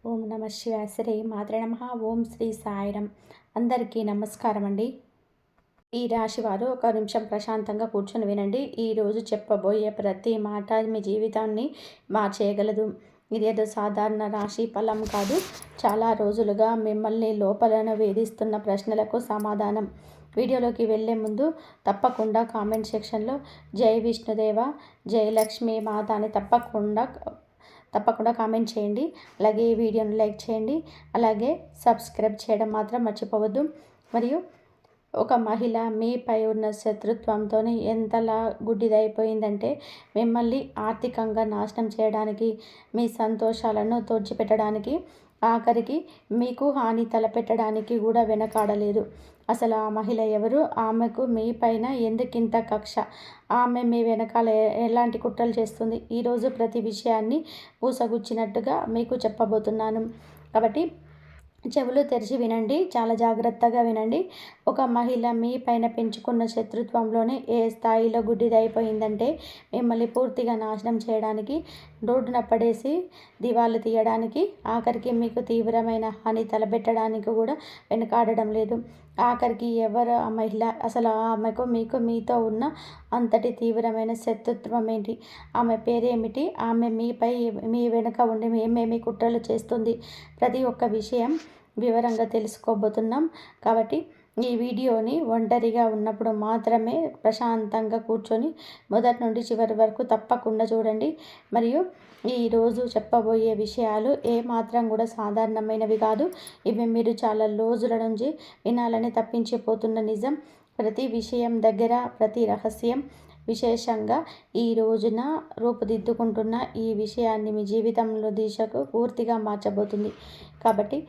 ఓం నమ శివాయ శ్రీ మాత్రే నమః. ఓం శ్రీ సాయిరం. అందరికీ నమస్కారం అండి. ఈ రాశి వారు ఒక నిమిషం ప్రశాంతంగా కూర్చొని వినండి. ఈరోజు చెప్పబోయే ప్రతి మాట మీ జీవితాన్ని మార్చేయగలదు. ఇదేదో సాధారణ రాశి ఫలం కాదు. చాలా రోజులుగా మిమ్మల్ని లోపలను వేధిస్తున్న ప్రశ్నలకు సమాధానం. వీడియోలోకి వెళ్ళే ముందు తప్పకుండా కామెంట్ సెక్షన్లో జై విష్ణుదేవ, జై లక్ష్మీ మాత అని తప్పకుండా కామెంట్ చేయండి. అలాగే ఈ వీడియోని లైక్ చేయండి. అలాగే సబ్స్క్రైబ్ చేయడం మాత్రం మర్చిపోవద్దు. మరియు ఒక మహిళ మీపై ఉన్న శత్రుత్వంతో ఎంతలా గుడ్డిదైపోయిందంటే మిమ్మల్ని ఆర్థికంగా నాశనం చేయడానికి, మీ సంతోషాలను తోడ్చిపెట్టడానికి, ఆఖరికి మీకు హాని తలపెట్టడానికి కూడా వెనకాడలేదు. అసలు ఆ మహిళ ఎవరు? ఆమెకు మీ పైన ఎందుకింత కక్ష? ఆమె మీ వెనకాల ఎలాంటి కుట్రలు చేస్తుంది? ఈరోజు ప్రతి విషయాన్ని పూసగుచ్చినట్టుగా మీకు చెప్పబోతున్నాను. కాబట్టి చెవులు తెరిచి వినండి, చాలా జాగ్రత్తగా వినండి. ఒక మహిళ మీ పైన పెంచుకున్న శత్రుత్వంలోనే ఏ స్థాయిలో గుడ్డిదైపోయిందంటే మిమ్మల్ని పూర్తిగా నాశనం చేయడానికి, రోడ్డున పడేసి దివాలు తీయడానికి, ఆఖరికి మీకు తీవ్రమైన హాని తలపెట్టడానికి కూడా వెనుకాడడం లేదు. ఆఖరికి ఎవరు ఆ మహిళ? అసలు ఆమెకు మీతో ఉన్న అంతటి తీవ్రమైన శత్రుత్వం ఏంటి? ఆమె పేరేమిటి? ఆమె మీ వెనుక ఉండి ఏమేమి కుట్రలు చేస్తుంది? ప్రతి ఒక్క విషయం వివరంగా తెలుసుకోబోతున్నాం. కాబట్టి ఈ వీడియోని ఒంటరిగా ఉన్నప్పుడు మాత్రమే ప్రశాంతంగా కూర్చొని మొదటి నుండి చివరి వరకు తప్పకుండా చూడండి. మరియు ఈరోజు చెప్పబోయే విషయాలు ఏమాత్రం కూడా సాధారణమైనవి కాదు. ఇవి మీరు చాలా రోజుల నుంచి వినాలని తప్పించిపోతున్న నిజం. ప్రతి విషయం దగ్గర ప్రతి రహస్యం, విశేషంగా ఈ రోజున రూపుదిద్దుకుంటున్న ఈ విషయాన్ని మీ జీవితంలో దిశకు పూర్తిగా మార్చబోతుంది. కాబట్టి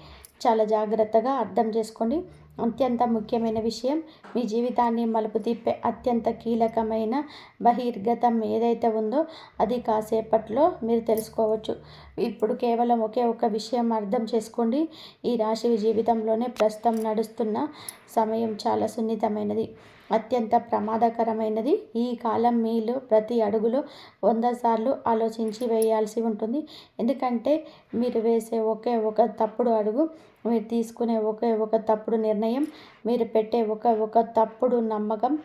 చాలా జాగ్రత్తగా అర్థం చేసుకోండి. అత్యంత ముఖ్యమైన విషయం, మీ జీవితాన్ని మలుపు తిప్పే అత్యంత కీలకమైన బహిర్గతం ఏదైతే ఉందో అది కాసేపట్లో మీరు తెలుసుకోవచ్చు. ఇప్పుడు కేవలం ఒకే ఒక విషయం అర్థం చేసుకోండి. ఈ రాశి జీవితంలోనే ప్రస్తుతం నడుస్తున్న సమయం చాలా సున్నితమైనది, అత్యంత ప్రమాదకరమైనది. ఈ కాలం మీలో ప్రతి అడుగులో 100 సార్లు ఆలోచించి వేయాల్సి ఉంటుంది. ఎందుకంటే మీరు వేసే ఒకే ఒక తప్పుడు అడుగు, మీరు తీసుకునే ఒకే ఒక తప్పుడు నిర్ణయం, మీరు పెట్టే ఒక తప్పుడు నమ్మకం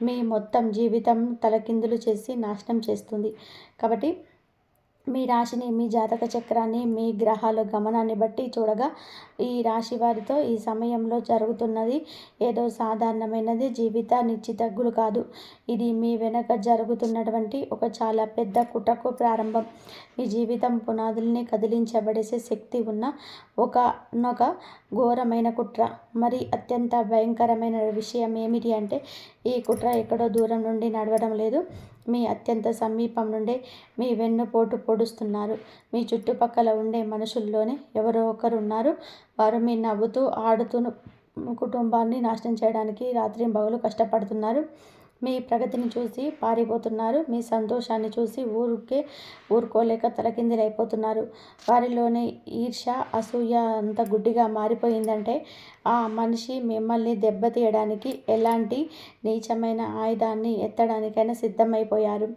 మీ మొత్తం జీవితం తలకిందులు చేసి నాశనం చేస్తుంది. కాబట్టి మీ రాశిని, మీ జాతక చక్రాన్ని, మీ గ్రహాల గమనాన్ని బట్టి చూడగా ఈ రాశి వారితో ఈ సమయంలో జరుగుతున్నది ఏదో సాధారణమైనది జీవిత నిశ్చితగ్గులు కాదు. ఇది మీ వెనక జరుగుతున్నటువంటి ఒక చాలా పెద్ద కుట్రకు ప్రారంభం. మీ జీవితం పునాదుల్ని కదిలించబడేసే శక్తి ఉన్న ఒకనొక ఘోరమైన కుట్ర. మరి అత్యంత భయంకరమైన విషయం ఏమిటి అంటే ఈ కుట్ర ఎక్కడో దూరం నుండి నడవడం లేదు. మీ అత్యంత సమీపం నుండే మీ వెన్నుపోటు పొడుస్తున్నారు. మీ చుట్టుపక్కల ఉండే మనుషుల్లోనే ఎవరో ఒకరు ఉన్నారు. వారు మీ నవ్వుతూ ఆడుతూ కుటుంబాన్ని నాశనం చేయడానికి రాత్రింబగలు కష్టపడుతున్నారు. మీ ప్రగతిని చూసి పారిపోతున్నారు. మీ సంతోషాన్ని చూసి ఊరుకోలేక తలకిందులైపోతున్నారు. వారిలోనే ఈర్ష్య, అసూయ అంత గుడ్డిగా మారిపోయిందంటే ఆ మనిషి మిమ్మల్ని దెబ్బతీయడానికి ఎలాంటి నీచమైన ఆయుధాన్ని ఎత్తడానికైనా సిద్ధమైపోయారు.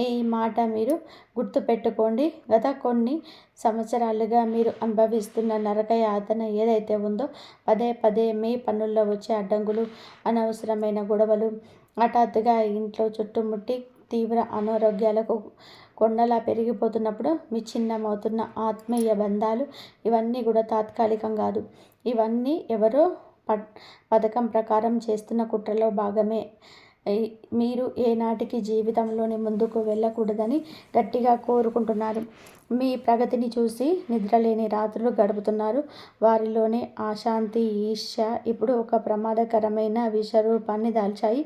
ఈ మాట మీరు గుర్తుపెట్టుకోండి. గత కొన్ని సంవత్సరాలుగా మీరు అనుభవిస్తున్న నరక యాతన ఏదైతే ఉందో, పదే పదే మీ పనుల్లో వచ్చే అడ్డంకులు, అనవసరమైన గొడవలు, హఠాత్తుగా ఇంట్లో చుట్టుముట్టి తీవ్ర అనారోగ్యాలకు కొండలా పెరిగిపోతున్నప్పుడు విచ్ఛిన్నమవుతున్న ఆత్మీయ బంధాలు, ఇవన్నీ కూడా తాత్కాలికం కాదు. ఇవన్నీ ఎవరో పథకం ప్రకారం చేస్తున్న కుట్రలో భాగమే. మీరు ఏనాటికి జీవితంలోని ముందుకు వెళ్ళకూడదని గట్టిగా కోరుకుంటున్నారు. మీ ప్రగతిని చూసి నిద్రలేని రాత్రులు గడుపుతున్నారు. వారిలోనే అశాంతి, ఈర్ష్య ఇప్పుడు ఒక ప్రమాదకరమైన విషరూపాన్ని దాల్చాయి.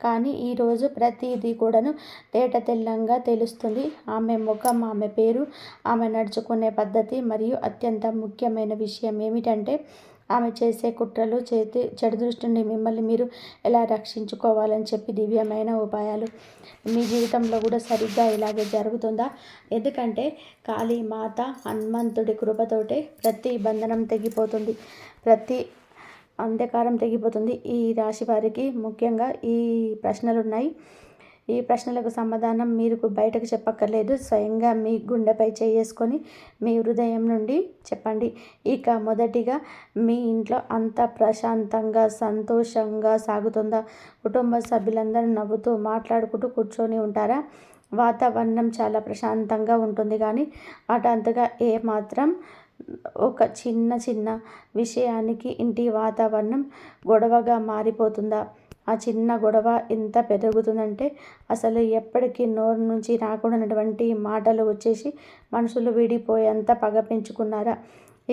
కానీ ఈరోజు ప్రతిదీ కూడాను తేటతెల్లంగా తెలుస్తుంది. ఆమె ముఖం, ఆమె పేరు, ఆమె నడుచుకునే పద్ధతి, మరియు అత్యంత ముఖ్యమైన విషయం ఏమిటంటే ఆమె చేసే కుట్రలు, చెడు దృష్టి నుండి మిమ్మల్ని మీరు ఎలా రక్షించుకోవాలని చెప్పి దివ్యమైన ఉపాయాలు. మీ జీవితంలో కూడా సరిగ్గా ఇలాగే జరుగుతుందా? ఎందుకంటే కాళీ మాత, హనుమంతుడి కృపతోటే ప్రతి బంధనం తెగిపోతుంది, ప్రతి అంధకారం తెగిపోతుంది. ఈ రాశి వారికి ముఖ్యంగా ఈ ప్రశ్నలు ఉన్నాయి. ఈ ప్రశ్నలకు సమాధానం మీరు బయటకు చెప్పక్కర్లేదు. స్వయంగా మీ గుండెపై చేసుకొని మీ హృదయం నుండి చెప్పండి. ఇక మొదటిగా, మీ ఇంట్లో అంతా ప్రశాంతంగా సంతోషంగా సాగుతుందా? కుటుంబ సభ్యులందరూ నవ్వుతూ మాట్లాడుకుంటూ కూర్చొని ఉంటారా? వాతావరణం చాలా ప్రశాంతంగా ఉంటుంది, కానీ హఠాత్తుగా ఏమాత్రం ఒక చిన్న చిన్న విషయానికి ఇంటి వాతావరణం గొడవగా మారిపోతుందా? ఆ చిన్న గొడవ ఎంత పెరుగుతుందంటే అసలు ఎప్పటికీ నోరు నుంచి రాకూడనటువంటి మాటలు వచ్చేసి మనుషులు విడిపోయేంత పగ పెంచుకున్నారా?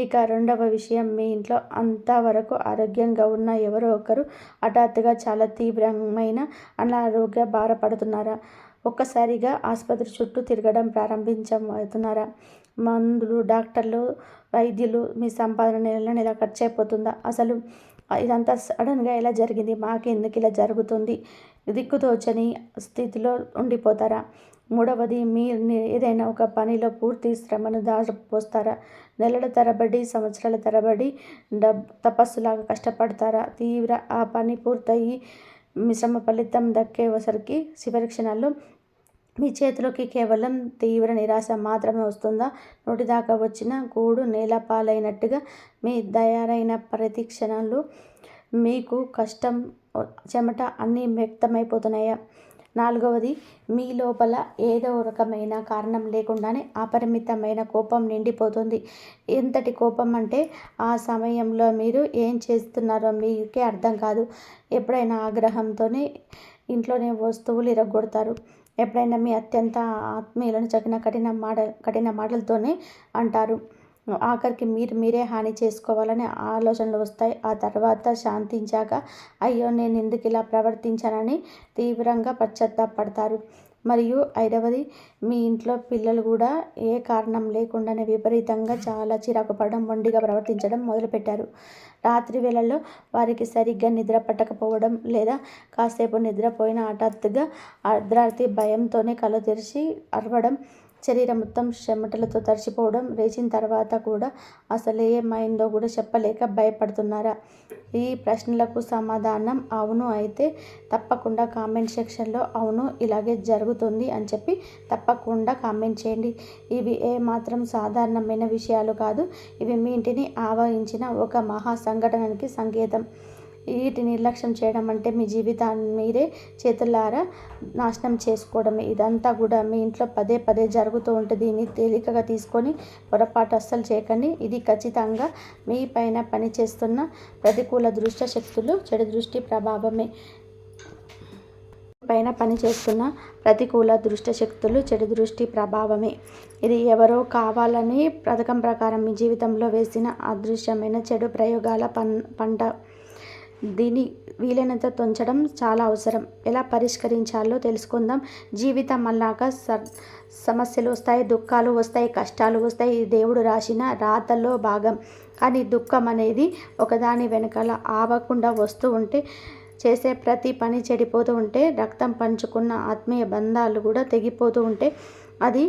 ఇక రెండవ విషయం, మీ ఇంట్లో అంతవరకు ఆరోగ్యంగా ఉన్న ఎవరో ఒకరు హఠాత్తుగా చాలా తీవ్రమైన అనారోగ్య బాధపడుతున్నారా? ఒక్కసారిగా ఆసుపత్రి చుట్టూ తిరగడం ప్రారంభించబోతున్నారా? మందులు, డాక్టర్లు, వైద్యులు, మీ సంపాదన నెల నెల ఖర్చు అయిపోతుందా? అసలు ఇదంతా సడన్గా ఎలా జరిగింది? మాకెందుకు ఇలా జరుగుతుంది? దిక్కుతోచని స్థితిలో ఉండిపోతారా? మూడవది, మీరు ఏదైనా ఒక పనిలో పూర్తి శ్రమను దారిపోస్తారా? నెలల తరబడి, సంవత్సరాల తరబడి తపస్సులాగా కష్టపడతారా? ఆ పని పూర్తయి మీ శ్రమ ఫలితం దక్కేసరికి చివరి క్షణాల్లో మీ చేతిలోకి కేవలం తీవ్ర నిరాశ మాత్రమే వస్తుందా? నోటిదాకా వచ్చిన గూడు నేల పాలైనట్టుగా మీ తయారైన ప్రతి క్షణంలో మీకు కష్టం, చెమట అన్నీ వ్యక్తమైపోతున్నాయా? నాలుగవది, మీ లోపల ఏదో రకమైన కారణం లేకుండానే అపరిమితమైన కోపం నిండిపోతుంది. ఎంతటి కోపం అంటే ఆ సమయంలో మీరు ఏం చేస్తున్నారో మీకే అర్థం కాదు. ఎప్పుడైనా ఆగ్రహంతోనే ఇంట్లోనే వస్తువులు ఇరగొడతారు. ఎప్పుడైనా మీ అత్యంత ఆత్మీయులను కఠిన మాటలతోనే అంటారు. ఆఖరికి మీరే హాని చేసుకోవాలనే ఆలోచనలు వస్తాయి. ఆ తర్వాత శాంతించాక అయ్యో నేను ఎందుకు ఇలా ప్రవర్తించానని తీవ్రంగా పశ్చాత్తాపడతారు. మరియు ఐదవది, మీ ఇంట్లో పిల్లలు కూడా ఏ కారణం లేకుండానే విపరీతంగా చాలా చిరాకు పడడం, మొండిగా ప్రవర్తించడం మొదలుపెట్టారు. రాత్రి వేళల్లో వారికి సరిగ్గా నిద్ర పట్టకపోవడం, లేదా కాసేపు నిద్రపోయిన హఠాత్తుగా అర్ధరాత్రి భయంతోనే కళ్ళు తెరిచి అరవడం, శరీరం మొత్తం చెమటలతో తడిసిపోవడం, లేచిన తర్వాత కూడా అసలు ఏమైందో కూడా చెప్పలేక భయపడుతున్నారా? ఈ ప్రశ్నలకు సమాధానం అవును అయితే తప్పకుండా కామెంట్ సెక్షన్లో అవును ఇలాగే జరుగుతుంది అని చెప్పి తప్పకుండా కామెంట్ చేయండి. ఇవి ఏమాత్రం సాధారణమైన విషయాలు కాదు. ఇవి మీ ఇంటిని ఆవహించిన ఒక మహా సంఘటనకి సంకేతం. వీటిని నిర్లక్ష్యం చేయడం అంటే మీ జీవితాన్ని మీరే చేతులారా నాశనం చేసుకోవడమే. ఇదంతా కూడా మీ ఇంట్లో పదే పదే జరుగుతూ ఉంటే దీన్ని తేలికగా తీసుకొని పొరపాటు అస్సలు చేయకండి. ఇది ఖచ్చితంగా మీ పైన పనిచేస్తున్న ప్రతికూల దృష్ట శక్తులు, చెడు దృష్టి ప్రభావమే. పైన పనిచేస్తున్న ప్రతికూల దృష్ట శక్తులు, చెడు దృష్టి ప్రభావమే. ఇది ఎవరో కావాలని పథకం ప్రకారం మీ జీవితంలో వేసిన అదృశ్యమైన చెడు ప్రయోగాల పంట. దీన్ని వీలైనంత తొంచడం చాలా అవసరం. ఎలా పరిష్కరించాలో తెలుసుకుందాం. జీవితం అన్నాక సమస్యలు వస్తాయి, దుఃఖాలు వస్తాయి, కష్టాలు వస్తాయి. ఇది దేవుడు రాసిన రాతల్లో భాగం. కానీ దుఃఖం అనేది ఒకదాని వెనకాల ఆవకుండా వస్తూ ఉంటే, చేసే ప్రతి పని చెడిపోతూ ఉంటే, రక్తం పంచుకున్న ఆత్మీయ బంధాలు కూడా తెగిపోతూ ఉంటే అది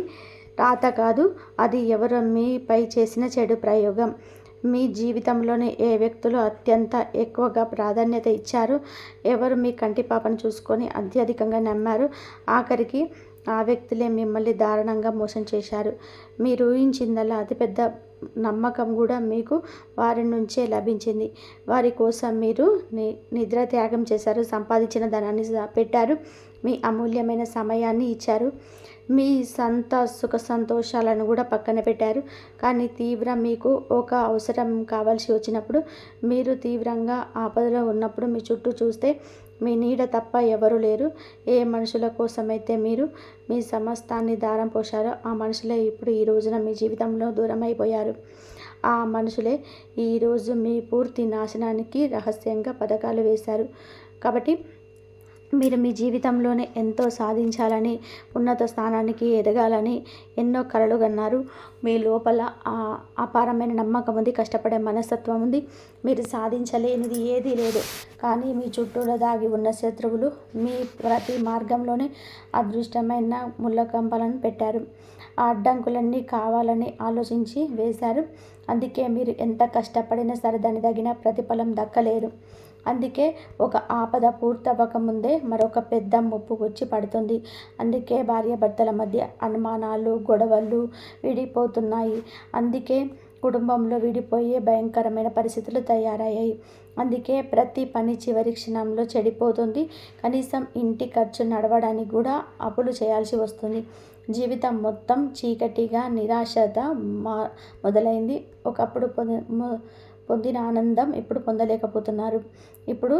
రాత కాదు, అది ఎవరో మీపై చేసిన చెడు ప్రయోగం. మీ జీవితంలోని ఏ వ్యక్తులు అత్యంత ఎక్కువగా ప్రాధాన్యత ఇచ్చారు, ఎవరు మీ కంటి పాపను చూసుకొని అత్యధికంగా నమ్మారు, ఆఖరికి ఆ వ్యక్తులే మిమ్మల్ని దారుణంగా మోసం చేశారు. మీరు ఊహించిందల్లా అతిపెద్ద నమ్మకం కూడా మీకు వారి నుంచే లభించింది. వారి కోసం మీరు నిద్ర త్యాగం చేశారు, సంపాదించిన ధనాన్ని పెట్టారు, మీ అమూల్యమైన సమయాన్ని ఇచ్చారు, మీ సుఖ సంతోషాలను కూడా పక్కన పెట్టారు. కానీ మీకు ఒక అవసరం కావాల్సి వచ్చినప్పుడు, మీరు తీవ్రంగా ఆపదలో ఉన్నప్పుడు మీ చుట్టూ చూస్తే మీ నీడ తప్ప ఎవరు లేరు. ఏ మనుషుల కోసమైతే మీరు మీ సమస్తాన్ని దారం పోశారో ఆ మనుషులే ఇప్పుడు ఈ రోజున మీ జీవితంలో దూరం అయిపోయారు. ఆ మనుషులే ఈరోజు మీ పూర్తి నాశనానికి రహస్యంగా పథకాలు వేశారు. కాబట్టి మీరు మీ జీవితంలోనే ఎంతో సాధించాలని, ఉన్నత స్థానానికి ఎదగాలని ఎన్నో కలలు కన్నారు. మీ లోపల అపారమైన నమ్మకం ఉంది, కష్టపడే మనస్తత్వం ఉంది. మీరు సాధించలేనిది ఏదీ లేదు. కానీ మీ చుట్టూలో దాగి ఉన్న శత్రువులు మీ ప్రతి మార్గంలోనే అదృష్టమైన ముళ్ళకంపలను పెట్టారు. ఆ అడ్డంకులన్నీ కావాలని ఆలోచించి వేశారు. అందుకే మీరు ఎంత కష్టపడినా సరే దాని తగిన ప్రతిఫలం దక్కలేదు. అందుకే ఒక ఆపద పూర్తవ్వకముందే మరొక పెద్ద ముప్పు వచ్చి పడుతుంది. అందుకే భార్యాభర్తల మధ్య అనుమానాలు, గొడవలు విడిపోతున్నాయి. అందుకే కుటుంబంలో విడిపోయే భయంకరమైన పరిస్థితులు తయారయ్యాయి. అందుకే ప్రతి పని చివరి క్షణంలో చెడిపోతుంది. కనీసం ఇంటి ఖర్చు నడవడానికి కూడా అప్పులు చేయాల్సి వస్తుంది. జీవితం మొత్తం చీకటిగా, నిరాశత మొదలైంది. ఒకప్పుడు పొందిన ఆనందం ఇప్పుడు పొందలేకపోతున్నారు. ఇప్పుడు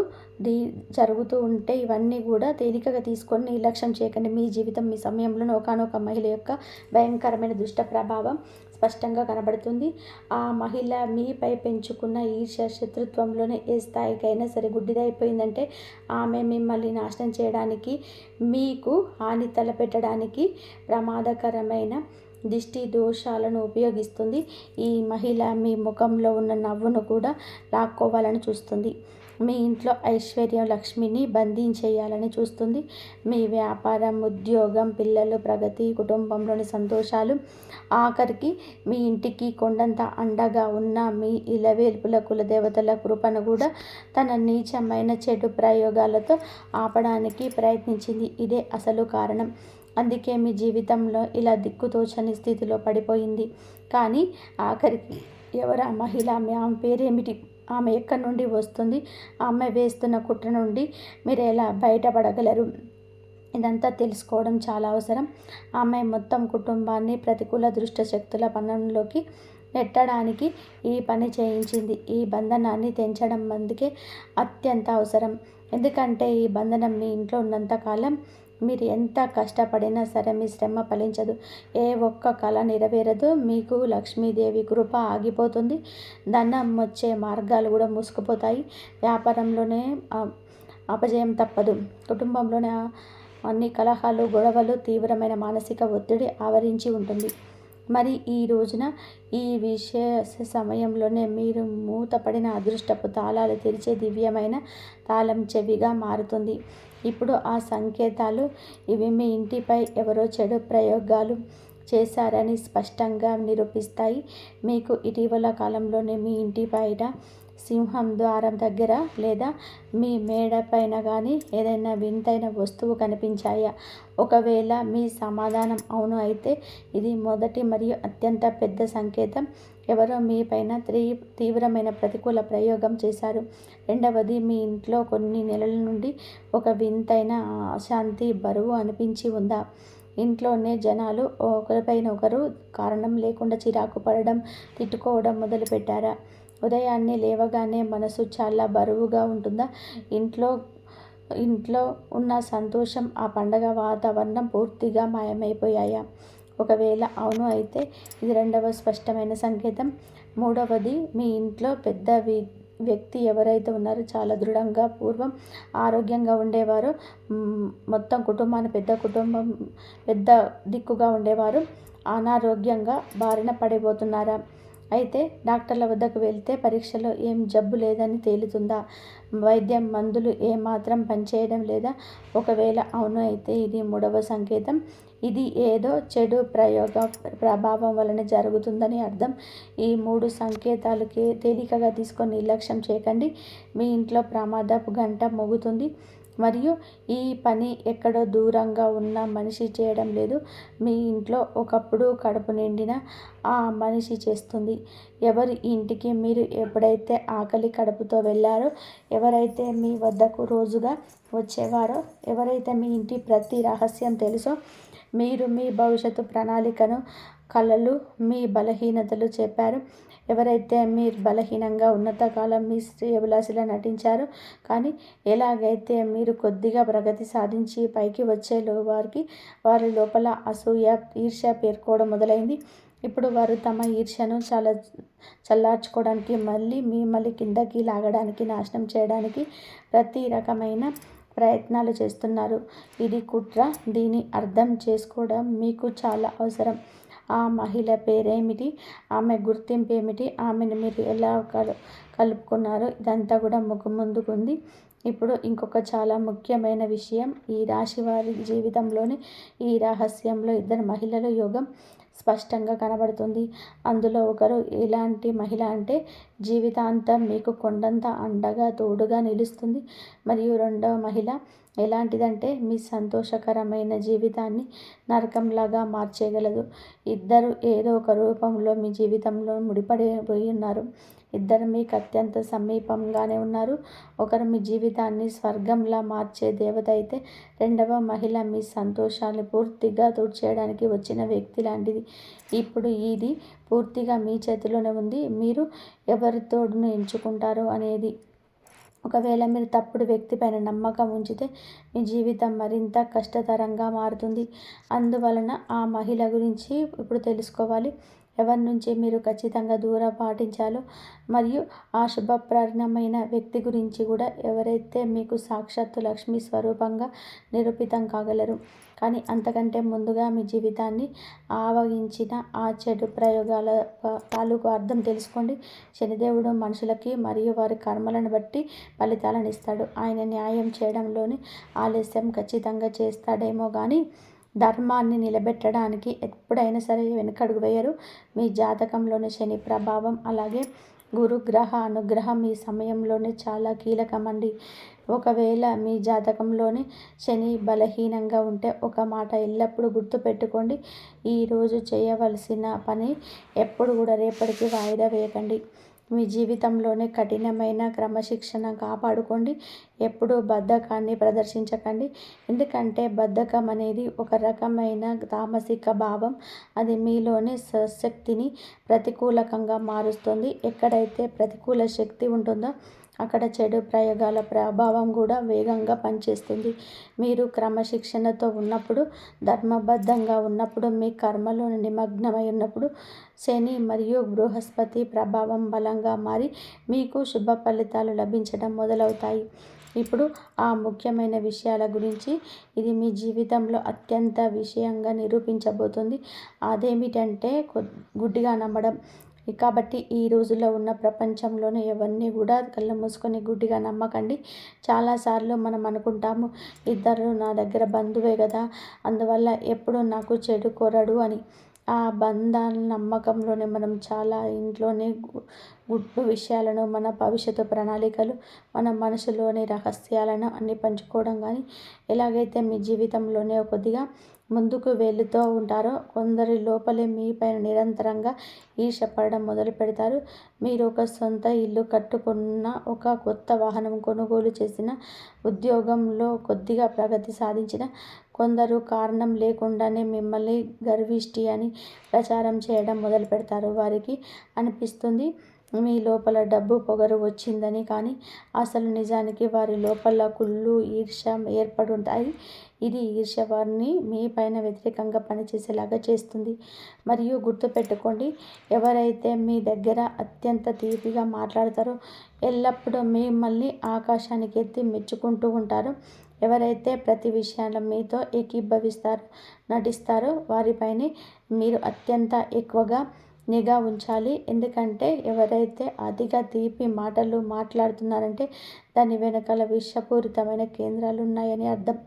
జరుగుతూ ఉంటే ఇవన్నీ కూడా తేలికగా తీసుకొని నిర్లక్ష్యం చేయకండి. మీ జీవితం, మీ సమయంలో ఒకానొక మహిళ యొక్క భయంకరమైన దుష్ట ప్రభావం స్పష్టంగా కనబడుతుంది. ఆ మహిళ మీపై పెంచుకున్న ఈర్ష్య, శత్రుత్వంలోనే ఏ స్థాయికైనా సరే గుడ్డిదైపోయిందంటే ఆమె మిమ్మల్ని నాశనం చేయడానికి, మీకు హాని తలపెట్టడానికి ప్రమాదకరమైన దిష్టి దోషాలను ఉపయోగిస్తుంది. ఈ మహిళ మీ ముఖంలో ఉన్న నవ్వును కూడా లాక్కోవాలని చూస్తుంది. మీ ఇంట్లో ఐశ్వర్యం, లక్ష్మిని బంధించేయాలని చూస్తుంది. మీ వ్యాపారం, ఉద్యోగం, పిల్లలు, ప్రగతి, కుటుంబంలోని సంతోషాలు, ఆఖరికి మీ ఇంటికి కొండంత అండగా ఉన్న మీ ఇలవేల్పుల కులదేవతల కృపను కూడా తన నీచమైన చెడు ప్రయోగాలతో ఆపడానికి ప్రయత్నించింది. ఇదే అసలు కారణం. అందుకే మీ జీవితంలో ఇలా దిక్కుతోచని స్థితిలో పడిపోయింది. కానీ ఆఖరికి ఎవరా మహిళ, ఆమె పేరేమిటి, ఆమె ఎక్కడి నుండి వస్తుంది, ఆమె వేస్తున్న కుట్ర నుండి మీరు ఎలా బయటపడగలరు? ఇదంతా తెలుసుకోవడం చాలా అవసరం. ఆమె మొత్తం కుటుంబాన్ని ప్రతికూల దుష్ట శక్తుల పనంలోకి నెట్టడానికి ఈ పని చేయించింది. ఈ బంధనాన్ని తెంచడం అందుకే అత్యంత అవసరం. ఎందుకంటే ఈ బంధనం మీ ఇంట్లో ఉన్నంతకాలం మీరు ఎంత కష్టపడినా సరే మీ శ్రమ ఫలించదు. ఏ ఒక్క కళ నెరవేరదు. మీకు లక్ష్మీదేవి కృప ఆగిపోతుంది. ధనం వచ్చే మార్గాలు కూడా మూసుకుపోతాయి. వ్యాపారంలోనే అపజయం తప్పదు. కుటుంబంలోనే అన్ని కలహాలు, గొడవలు, తీవ్రమైన మానసిక ఒత్తిడి ఆవరించి ఉంటుంది. మరి ఈ రోజున ఈ విశేష సమయంలోనే మీరు మూతపడిన అదృష్టపు తాళాలు తెరిచే దివ్యమైన తాళం చెవిగా మారుతుంది. ఇప్పుడు ఆ సంకేతాలు ఇవి మీ ఇంటిపై ఎవరో చెడు ప్రయోగాలు చేశారని స్పష్టంగా నిరూపిస్తాయి. మీకు ఇటీవల కాలంలోనే మీ ఇంటి బయట, సింహం ద్వారం దగ్గర లేదా మీ మేడ పైన కానీ ఏదైనా వింతైన వస్తువు కనిపించాయా? ఒకవేళ మీ సమాధానం అవును అయితే ఇది మొదటి మరియు అత్యంత పెద్ద సంకేతం. ఎవరో మీ పైన తీవ్రమైన ప్రతికూల ప్రయోగం చేశారు. రెండవది, మీ ఇంట్లో కొన్ని నెలల నుండి ఒక వింతైన అశాంతి, బరువు అనిపించి ఉందా? ఇంట్లోనే జనాలు ఒకరిపైన ఒకరు కారణం లేకుండా చిరాకు పడడం, తిట్టుకోవడం మొదలుపెట్టారా? ఉదయాన్నే లేవగానే మనసు చాలా బరువుగా ఉంటుందా? ఇంట్లో ఉన్న సంతోషం, ఆ పండగ వాతావరణం పూర్తిగా మాయమైపోయాయా? ఒకవేళ అవును అయితే ఇది రెండవ స్పష్టమైన సంకేతం. మూడవది, మీ ఇంట్లో పెద్ద వ్యక్తి ఎవరైతే ఉన్నారో చాలా దృఢంగా, పూర్వం ఆరోగ్యంగా ఉండేవారు, మొత్తం కుటుంబాన్ని పెద్ద దిక్కుగా ఉండేవారు, అనారోగ్యంగా బారిన పడిపోతున్నారా? అయితే డాక్టర్ల వద్దకు వెళ్తే పరీక్షలో ఏం జబ్బు లేదని తేలుతుందా? వైద్యం, మందులు ఏమాత్రం పనిచేయడం లేదా? ఒకవేళ అవును అయితే ఇది మూడవ సంకేతం. ఇది ఏదో చెడు ప్రభావం వలన జరుగుతుందని అర్థం. ఈ మూడు సంకేతాలకి తేలికగా తీసుకొని నిర్లక్ష్యం చేయకండి. మీ ఇంట్లో ప్రమాదపు గంట మోగుతుంది మరియు ఈ పని ఎక్కడో దూరంగా ఉన్న మనిషి చేయడం లేదు. మీ ఇంట్లో ఒకప్పుడు కడుపు నిండిన ఆ మనిషి చేస్తుంది. ఎవరి ఇంటికి మీరు ఎప్పుడైతే ఆకలి కడుపుతో వెళ్ళారో, ఎవరైతే మీ వద్దకు రోజుగా వచ్చేవారో, ఎవరైతే మీ ఇంటి ప్రతి రహస్యం తెలుసో, మీరు మీ భవిష్యత్తు ప్రణాళికను, కలలు, మీ బలహీనతలు చెప్పారు, ఎవరైతే మీరు బలహీనంగా ఉన్నంతకాలం మీ శ్రేయోభిలాషిలా నటించారో, కానీ ఎలాగైతే మీరు కొద్దిగా ప్రగతి సాధించి పైకి వచ్చేలో వారి లోపల అసూయ, ఈర్ష్య పేర్కోవడం మొదలైంది. ఇప్పుడు వారు తమ ఈర్ష్యను చల్లార్చుకోవడానికి మిమ్మల్ని కిందకి లాగడానికి, నాశనం చేయడానికి ప్రతి రకమైన ప్రయత్నాలు చేస్తున్నారు. ఇది కుట్ర. దీన్ని అర్థం చేసుకోవడం మీకు చాలా అవసరం. ఆ మహిళ పేరేమిటి? ఆమె గుర్తింపు ఏమిటి? ఆమెను మీరు ఎలా కలుపుకున్నారు? ఇదంతా కూడా ముందుకుంది. ఇప్పుడు ఇంకొక చాలా ముఖ్యమైన విషయం. ఈ రాశి వారి జీవితంలోని ఈ రహస్యంలో ఇద్దరు మహిళల యోగం స్పష్టంగా కనబడుతుంది. అందులో ఒకరు ఎలాంటి మహిళ అంటే జీవితాంతం మీకు కొండంత అండగా తోడుగా నిలుస్తుంది. మరియు రెండవ మహిళ ఎలాంటిదంటే మీ సంతోషకరమైన జీవితాన్ని నరకంలాగా మార్చేయగలదు. ఇద్దరు ఏదో ఒక రూపంలో మీ జీవితంలో ముడిపడిపోయి ఉన్నారు. ఇద్దరు మీకు అత్యంత సమీపంగానే ఉన్నారు. ఒకరు మీ జీవితాన్ని స్వర్గంలా మార్చే దేవత అయితే రెండవ మహిళ మీ సంతోషాన్ని పూర్తిగా తుడిచేయడానికి వచ్చిన వ్యక్తి లాంటిది. ఇప్పుడు ఇది పూర్తిగా మీ చేతిలోనే ఉంది. మీరు ఎవరి తోడును ఎంచుకుంటారో అనేది. ఒకవేళ మీరు తప్పుడు వ్యక్తి పైన నమ్మకం ఉంచితే మీ జీవితం మరింత కష్టతరంగా మారుతుంది. అందువలన ఆ మహిళ గురించి ఇప్పుడు తెలుసుకోవాలి. ఎవరి నుంచి మీరు ఖచ్చితంగా దూరం పాటించాలో మరియు ఆ శుభప్రదమైన వ్యక్తి గురించి కూడా ఎవరైతే మీకు సాక్షాత్తు లక్ష్మీ స్వరూపంగా నిరూపితం కాగలరు. కానీ అంతకంటే ముందుగా మీ జీవితాన్ని ఆవగించిన ఆ చెడు ప్రయోగాల తాలూకు అర్థం తెలుసుకోండి. శనిదేవుడు మనుషులకి మరియు వారి కర్మలను బట్టి ఫలితాలను ఇస్తాడు. ఆయన న్యాయం చేయడంలోని ఆలస్యం ఖచ్చితంగా చేస్తాడేమో కానీ ధర్మాన్ని నిలబెట్టడానికి ఎప్పుడైనా సరే వెనుకడుగు వేయరు. మీ జాతకంలోని శని ప్రభావం అలాగే గురుగ్రహ అనుగ్రహం ఈ సమయంలోనే చాలా కీలకమండి. ఒకవేళ మీ జాతకంలోని శని బలహీనంగా ఉంటే ఒక మాట ఎల్లప్పుడూ గుర్తుపెట్టుకోండి. ఈరోజు చేయవలసిన పని ఎప్పుడు కూడా రేపటికి వాయిదా వేయకండి. మీ జీవితంలోనే కఠినమైన క్రమశిక్షణ కాపాడుకోండి. ఎప్పుడూ బద్ధకాన్ని ప్రదర్శించకండి. ఎందుకంటే బద్ధకం అనేది ఒక రకమైన తామసిక భావం. అది మీలోని శక్తిని ప్రతికూలకంగా మారుస్తుంది. ఎక్కడైతే ప్రతికూల శక్తి ఉంటుందో అక్కడ చెడు ప్రయోగాల ప్రభావం కూడా వేగంగా పనిచేస్తుంది. మీరు క్రమశిక్షణతో ఉన్నప్పుడు, ధర్మబద్ధంగా ఉన్నప్పుడు, మీ కర్మలో నిమగ్నమై ఉన్నప్పుడు శని మరియు బృహస్పతి ప్రభావం బలంగా మారి మీకు శుభ ఫలితాలు లభించడం మొదలవుతాయి. ఇప్పుడు ఆ ముఖ్యమైన విషయాల గురించి ఇది మీ జీవితంలో అత్యంత విషయంగా నిరూపించబోతుంది. అదేమిటంటే గుడ్డిగా నమ్మడం. కాబట్టి ఈ రోజుల్లో ఉన్న ప్రపంచంలోనే ఎవరిని కూడా కళ్ళు మూసుకొని గుడ్డిగా నమ్మకండి. చాలాసార్లు మనం అనుకుంటాము ఇద్దరు నా దగ్గర బంధువే కదా, అందువల్ల ఎప్పుడు నాకు చెడు కోరడు అని. ఆ బంధాల నమ్మకంలోనే మనం చాలా ఇంట్లోనే గుడ్డు విషయాలను, మన భవిష్యత్తు ప్రణాళికలు, మన మనసులోని రహస్యాలను అన్నీ పంచుకోవడం కానీ ఎలాగైతే మీ జీవితంలోనే కొద్దిగా ముందుకు వెళుతూ ఉంటారో కొందరి లోపలే మీ పైన నిరంతరంగా ఈర్ష్యపడడం మొదలు పెడతారు. మీరు ఒక సొంత ఇల్లు కట్టుకున్న, ఒక కొత్త వాహనం కొనుగోలు చేసిన, ఉద్యోగంలో కొద్దిగా ప్రగతి సాధించిన కొందరు కారణం లేకుండానే మిమ్మల్ని గర్విష్టి అని ప్రచారం చేయడం మొదలు పెడతారు. వారికి అనిపిస్తుంది మీ లోపల డబ్బు పొగరు వచ్చిందని, కానీ అసలు నిజానికి వారి లోపల కుళ్ళు ఈర్ష్య ఏర్పడుంటాయి. ఇది ఈర్ష్య వారిని మీ పైన వ్యతిరేకంగా పనిచేసేలాగా చేస్తుంది. మరియు గుర్తుపెట్టుకోండి, ఎవరైతే మీ దగ్గర అత్యంత తీపిగా మాట్లాడతారో, ఎల్లప్పుడూ మిమ్మల్ని ఆకాశానికి ఎత్తి మెచ్చుకుంటూ ఉంటారో, ఎవరైతే ప్రతి విషయంలో మీతో ఏకీభవిస్తారో, నటిస్తారో వారిపైనే మీరు అత్యంత ఎక్కువగా నిఘా ఉంచాలి. ఎందుకంటే ఎవరైతే అతిగా తీపి మాటలు మాట్లాడుతున్నారంటే దాని వెనకాల విషపూరితమైన కేంద్రాలు ఉన్నాయని అర్థం.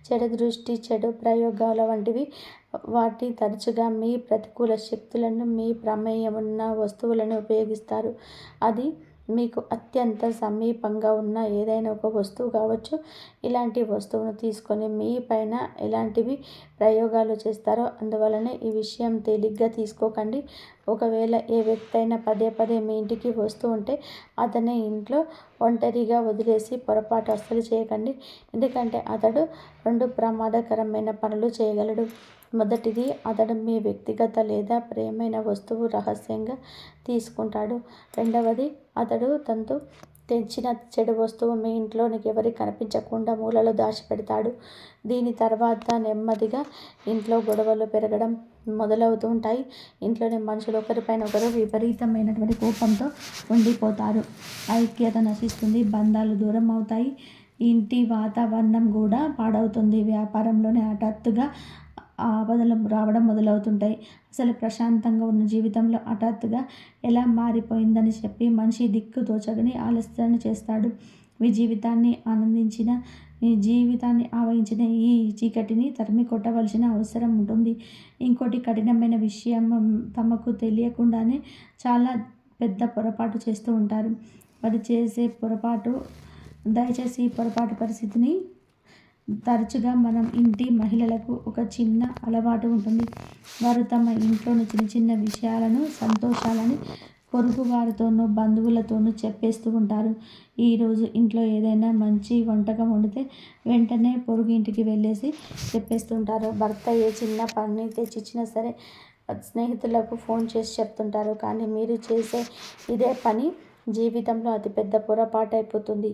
చెడు దృష్టి, చెడు ప్రయోగాల వంటివి వాటి తరచుగా మీ ప్రతికూల శక్తులను, మీ ప్రమేయం ఉన్న వస్తువులను ఉపయోగిస్తారు. అది మీకు అత్యంత సమీపంగా ఉన్న ఏదైనా ఒక వస్తువు కావచ్చు. ఇలాంటి వస్తువును తీసుకొని మీ పైన ఎలాంటివి ప్రయోగాలు చేస్తారో అందువలనే ఈ విషయం తేలిగ్గా తీసుకోకండి. ఒకవేళ ఏ వ్యక్తి అయినా పదే పదే మీ ఇంటికి వస్తూ ఉంటే అతనే ఇంట్లో ఒంటరిగా వదిలేసి పొరపాటు అస్సలు చేయకండి. ఎందుకంటే అతడు రెండు ప్రమాదకరమైన పనులు చేయగలడు. మొదటిది, అతడు మీ వ్యక్తిగత లేదా ప్రియమైన వస్తువు రహస్యంగా తీసుకుంటాడు. రెండవది, అతడు తనతో తెచ్చిన చెడు వస్తువు మీ ఇంట్లోనికి ఎవరికి కనిపించకుండా మూలలో దాచిపెడతాడు. దీని తర్వాత నెమ్మదిగా ఇంట్లో గొడవలు పెరగడం మొదలవుతూ ఉంటాయి. ఇంట్లోని మనుషులు ఒకరిపైన ఒకరు విపరీతమైనటువంటి కోపంతో ఉండిపోతారు. ఐక్యత నశిస్తుంది. బంధాలు దూరం అవుతాయి. ఇంటి వాతావరణం కూడా పాడవుతుంది. వ్యాపారంలోనే హఠాత్తుగా ఆపదలు రావడం మొదలవుతుంటాయి. అసలు ప్రశాంతంగా ఉన్న జీవితంలో హఠాత్తుగా ఎలా మారిపోయిందని చెప్పి మనిషి దిక్కు తోచని ఆలస్యాన్ని చేస్తాడు. మీ జీవితాన్ని ఆనందించిన ఈ జీవితాన్ని ఆవహించిన ఈ చీకటిని తరిమి కొట్టవలసిన అవసరం ఉంటుంది. ఇంకోటి కఠినమైన విషయం, తమకు తెలియకుండానే చాలా పెద్ద పొరపాటు చేస్తూ ఉంటారు. వారు చేసే పొరపాటు, దయచేసి ఈ పొరపాటు పరిస్థితిని తరచుగా మనం ఇంటి మహిళలకు ఒక చిన్న అలవాటు ఉంటుంది. వారు తమ ఇంట్లోని చిన్న చిన్న విషయాలను, సంతోషాలని పొరుగు వారితోనూ బంధువులతోనూ చెప్పేస్తూ ఉంటారు. ఈరోజు ఇంట్లో ఏదైనా మంచి వంటకం వండితే వెంటనే పొరుగు ఇంటికి వెళ్ళేసి చెప్పేస్తుంటారు. భర్త ఏ చిన్న పని తెచ్చిచ్చినా సరే స్నేహితులకు ఫోన్ చేసి చెప్తుంటారు. కానీ మీరు చేసే ఇదే పని జీవితంలో అతిపెద్ద పొరపాటు అయిపోతుంది.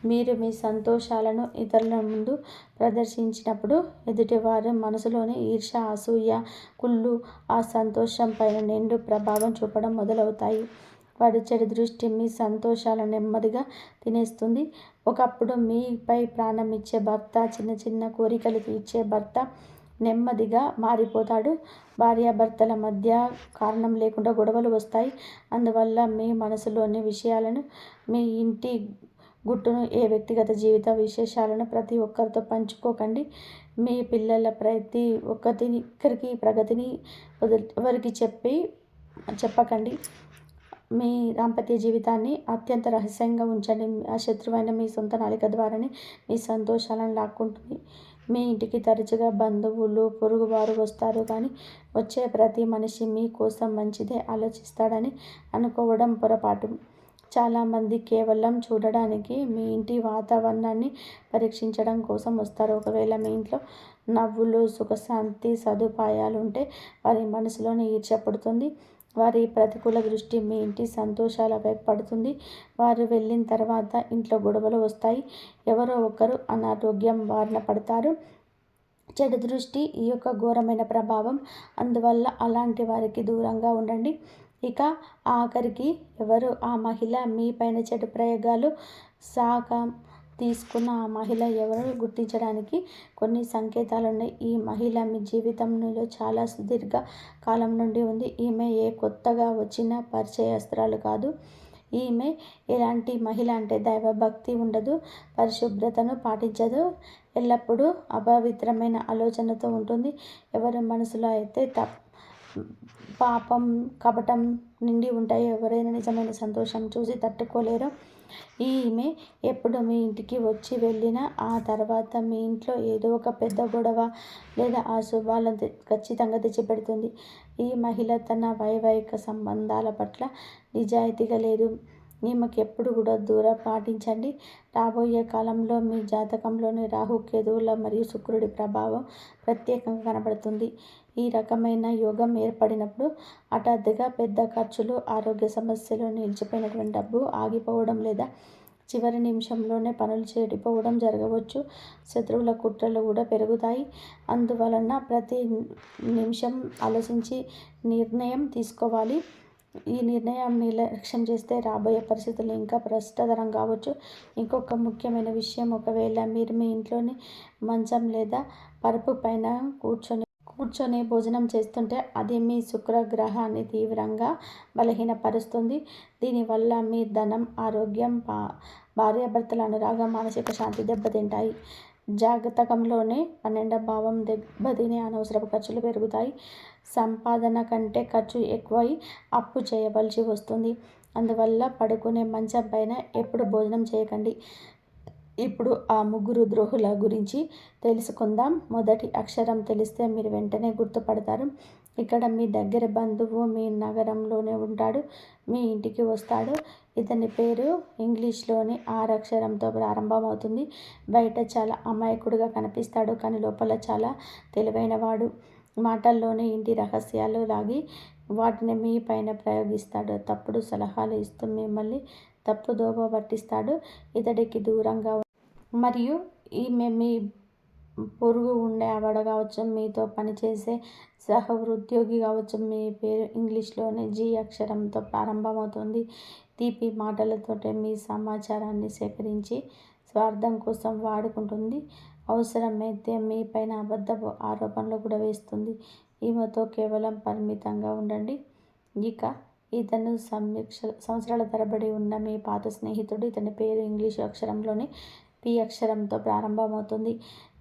మీరు మీ సంతోషాలను ఇతరుల ముందు ప్రదర్శించినప్పుడు ఎదుటివారి మనసులోని ఈర్ష్య, అసూయ, కుళ్ళు ఆ సంతోషం పైన నిండు ప్రభావం చూపడం మొదలవుతాయి. వాడి చెడు దృష్టి మీ సంతోషాలను నెమ్మదిగా తినేస్తుంది. ఒకప్పుడు మీపై ప్రాణం ఇచ్చే భర్త, చిన్న చిన్న కోరికలు తీర్చే భర్త నెమ్మదిగా మారిపోతాడు. భార్యాభర్తల మధ్య కారణం లేకుండా గొడవలు వస్తాయి. అందువల్ల మీ మనసులోని విషయాలను, మీ ఇంటి గుట్టును, ఏ వ్యక్తిగత జీవిత విశేషాలను ప్రతి ఒక్కరితో పంచుకోకండి. మీ పిల్లల ప్రతి ఒక్కరికి ప్రగతిని ఎవరికి చెప్పకండి. మీ దాంపత్య జీవితాన్ని అత్యంత రహస్యంగా ఉంచండి. ఆ శత్రువైన మీ సొంత నాలిక ద్వారానే మీ సంతోషాలను లాక్కుంటుంది. మీ ఇంటికి తరచుగా బంధువులు, పొరుగువారు వస్తారు. కానీ వచ్చే ప్రతి మనిషి మీ కోసం మంచిదే ఆలోచిస్తాడని అనుకోవడం పొరపాటు. చాలామంది కేవలం చూడడానికి, మీ ఇంటి వాతావరణాన్ని పరీక్షించడం కోసం వస్తారు. ఒకవేళ మీ ఇంట్లో నవ్వులు, సుఖశాంతి, సదుపాయాలుంటే వారి మనసులోనే ఈర్ష్య పుడుతుంది. వారి ప్రతికూల దృష్టి మీ ఇంటి సంతోషాల వైపు పడుతుంది. వారు వెళ్ళిన తర్వాత ఇంట్లో గొడవలు వస్తాయి. ఎవరో ఒకరు అనారోగ్యం బారిన పడతారు. చెడు దృష్టి ఈ యొక్క ఘోరమైన ప్రభావం. అందువల్ల అలాంటి వారికి దూరంగా ఉండండి. ఇక ఆఖరికి ఎవరు ఆ మహిళ మీ పైన చెడు ప్రయోగాలు తీసుకున్న ఆ మహిళ ఎవరు గుర్తించడానికి కొన్ని సంకేతాలున్నాయి. ఈ మహిళ మీ జీవితంలో చాలా సుదీర్ఘ కాలం నుండి ఉంది. ఈమె ఏ కొత్తగా వచ్చిన పరిచయస్తురాలు కాదు. ఈమె ఎలాంటి మహిళ అంటే దైవభక్తి ఉండదు, పరిశుభ్రతను పాటించదు, ఎల్లప్పుడూ అపవిత్రమైన ఆలోచనతో ఉంటుంది. ఎవరి మనసులో అయితే పాపం, కపటం నిండి ఉంటాయి. ఎవరైనా నిజమైన సంతోషం చూసి తట్టుకోలేరు. ఈమె ఎప్పుడు మీ ఇంటికి వచ్చి వెళ్ళినా ఆ తర్వాత మీ ఇంట్లో ఏదో ఒక పెద్ద గొడవ లేదా అశుభాలను ఖచ్చితంగా తెచ్చిపెడుతుంది. ఈ మహిళ తన వైవాహిక సంబంధాల పట్ల నిజాయితీగా లేదు. ఈమెకు ఎప్పుడు కూడా దూరం పాటించండి. రాబోయే కాలంలో మీ జాతకంలోని రాహు, కేతువుల మరియు శుక్రుడి ప్రభావం ప్రత్యేకంగా కనబడుతుంది. ఈ రకమైన యోగం ఏర్పడినప్పుడు హఠాత్తుగా పెద్ద ఖర్చులు, ఆరోగ్య సమస్యలు, నిలిచిపోయినటువంటి డబ్బు ఆగిపోవడం లేదా చివరి నిమిషంలోనే పనులు చెడిపోవడం జరగవచ్చు. శత్రువుల కుట్రలు కూడా పెరుగుతాయి. అందువలన ప్రతి నిమిషం ఆలోచించి నిర్ణయం తీసుకోవాలి. ఈ నిర్ణయం నిర్లక్ష్యం చేస్తే రాబోయే పరిస్థితులు ఇంకా కష్టతరం కావచ్చు. ఇంకొక ముఖ్యమైన విషయం, ఒకవేళ మీరు మీ ఇంట్లోని మంచం లేదా పరుపు పైన కూర్చొని భోజనం చేస్తుంటే అది మీ శుక్రగ్రహాన్ని తీవ్రంగా బలహీనపరుస్తుంది. దీనివల్ల మీ ధనం, ఆరోగ్యం, భార్యాభర్తల అనురాగం, మానసిక శాంతి దెబ్బతింటాయి. జాతకంలోనే 12వ భావం దెబ్బతిని అనవసరపు ఖర్చులు పెరుగుతాయి. సంపాదన కంటే ఖర్చు ఎక్కువై అప్పు చేయవలసి వస్తుంది. అందువల్ల పడుకునే మంచం పైన ఎప్పుడు భోజనం చేయకండి. ఇప్పుడు ఆ ముగ్గురు ద్రోహుల గురించి తెలుసుకుందాం. మొదటి అక్షరం తెలిస్తే మీరు వెంటనే గుర్తుపడతారు. ఇక్కడ మీ దగ్గర బంధువు మీ నగరంలోనే ఉంటాడు. మీ ఇంటికి వస్తాడు. ఇతని పేరు ఇంగ్లీష్లోని 6 అక్షరంతో ప్రారంభమవుతుంది. బయట చాలా అమాయకుడిగా కనిపిస్తాడు. కానీ లోపల చాలా తెలివైనవాడు. మాటల్లోనే ఇంటి రహస్యాలు లాగి వాటిని మీ పైన ప్రయోగిస్తాడు. తప్పుడు సలహాలు ఇస్తూ మిమ్మల్ని తప్పుదోవ పట్టిస్తాడు. ఇతడికి దూరంగా మరియు ఈమె మీ పొరుగు ఉండే ఆవిడ కావచ్చు, మీతో పనిచేసే సహోద్యోగి కావచ్చు. మీ పేరు ఇంగ్లీష్లోనే G అక్షరంతో ప్రారంభమవుతుంది. తీపి మాటలతోటే మీ సమాచారాన్ని సేకరించి స్వార్థం కోసం వాడుకుంటుంది. అవసరమైతే మీ పైన అబద్ధపు ఆరోపణలు కూడా వేస్తుంది. ఈమెతో కేవలం పరిమితంగా ఉండండి. ఇక ఇతను సంవత్సరాల తరబడి ఉన్న మీ పాత స్నేహితుడు. ఇతని పేరు ఇంగ్లీషు అక్షరంలోని పి అక్షరంతో ప్రారంభమవుతుంది.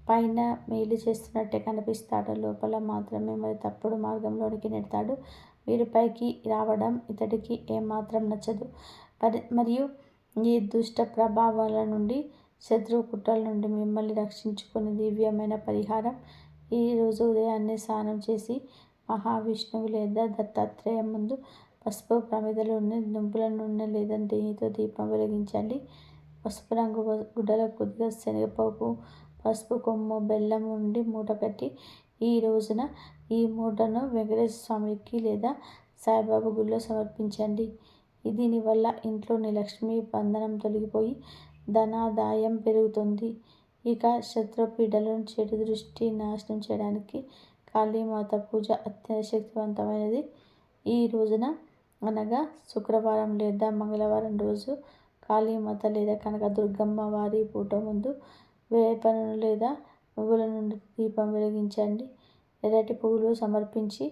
పైన మేలు చేస్తున్నట్టే కనిపిస్తాడు. లోపల మాత్రం మిమ్మల్ని తప్పుడు మార్గంలోనికి నెడతాడు. మీరు పైకి రావడం ఇతడికి ఏమాత్రం నచ్చదు. మరియు ఈ దుష్ట ప్రభావాల నుండి, శత్రువు కుట్రల నుండి మిమ్మల్ని రక్షించుకునే దివ్యమైన పరిహారం. ఈరోజు ఉదయాన్నే స్నానం చేసి మహావిష్ణువు లేదా దత్తాత్రేయ ముందు పసుపు ప్రమిదలో నువ్వుల నూనె లేదా నెయ్యితో దీపం వెలిగించండి. పసుపు రంగు గుడ్డలో కొద్దిగా శనగపప్పు, పసుపు కొమ్ము, బెల్లం ఉండి మూట కట్టి ఈ రోజున ఈ మూటను వెంకటేశ్వర స్వామికి లేదా సాయిబాబా గుడిలో సమర్పించండి. దీనివల్ల ఇంట్లోని లక్ష్మీ బంధనం తొలగిపోయి ధనాదాయం పెరుగుతుంది. ఇక శత్రుపీడలను, చెడు దృష్టి నాశనం చేయడానికి కాళీమాత పూజ అత్యంత శక్తివంతమైనది. ఈ రోజున అనగా శుక్రవారం లేదా మంగళవారం రోజు కాళీమాత లేదా కనకదుర్గమ్మ వారి ఫోటో ముందు వేపను లేదా నువ్వుల నుండి దీపం వెలిగించండి. ఎర్రటి పువ్వులు సమర్పించి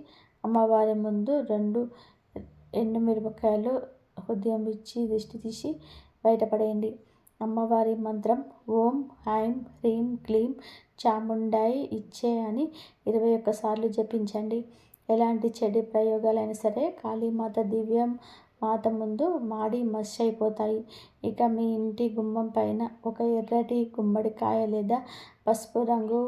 అమ్మవారి ముందు 2 ఎండుమిరపకాయలు ఉదయం ఇచ్చి దిష్టి తీసి బయటపడేయండి. అమ్మవారి మంత్రం ఓం ఐం హ్రీం క్లీం చాముండాయి ఇచ్చే అని 21 సార్లు జపించండి. ఎలాంటి చెడు ప్రయోగాలైనా సరే కాళీమాత దివ్యం మాత ముందు మాడి మష్ అయిపోతాయి. ఇక మీ ఇంటి గుమ్మం పైన ఒక ఎర్రటి గుమ్మడికాయ లేదా పసుపు రంగు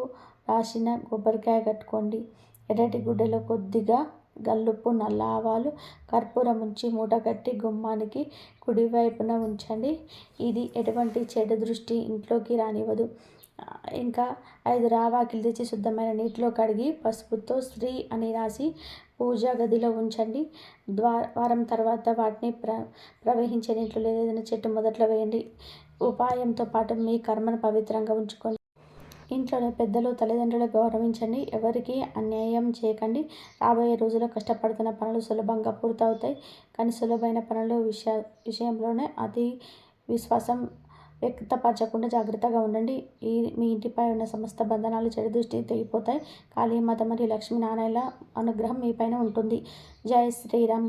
రాసిన కొబ్బరికాయ కట్టుకోండి. ఎర్రటి గుడ్డలో కొద్దిగా గల్లుప్పు, నల్ల ఆవాలు, కర్పూరం ఉంచి మూట కట్టి గుమ్మానికి కుడివైపున ఉంచండి. ఇది ఎటువంటి చెడు దృష్టి ఇంట్లోకి రానివ్వదు. ఇంకా 5 రావాకిలు తెచ్చి శుద్ధమైన నీటిలో కడిగి పసుపుతో శ్రీ అని రాసి పూజా గదిలో ఉంచండి. వారం తర్వాత వాటిని ప్రవహించే నీటిలో లేదా ఏదైనా చెట్టు మొదట్లో వేయండి. ఉపాయంతో పాటు మీ కర్మను పవిత్రంగా ఉంచుకోండి. ఇంట్లోని పెద్దలు, తల్లిదండ్రులు గౌరవించండి. ఎవరికి అన్యాయం చేయకండి. రాబోయే రోజుల్లో కష్టపడుతున్న పనులు సులభంగా పూర్తవుతాయి. కానీ సులభమైన పనుల విషయంలోనే అతి విశ్వాసం వ్యక్తపరచకుండా జాగ్రత్తగా ఉండండి. మీ ఇంటిపై ఉన్న సమస్త బంధనాలు, చెడు దృష్టి తెగిపోతాయి. కాళీమాత మరియు లక్ష్మీనారాయణ అనుగ్రహం మీపైన ఉంటుంది. జై శ్రీరామ్.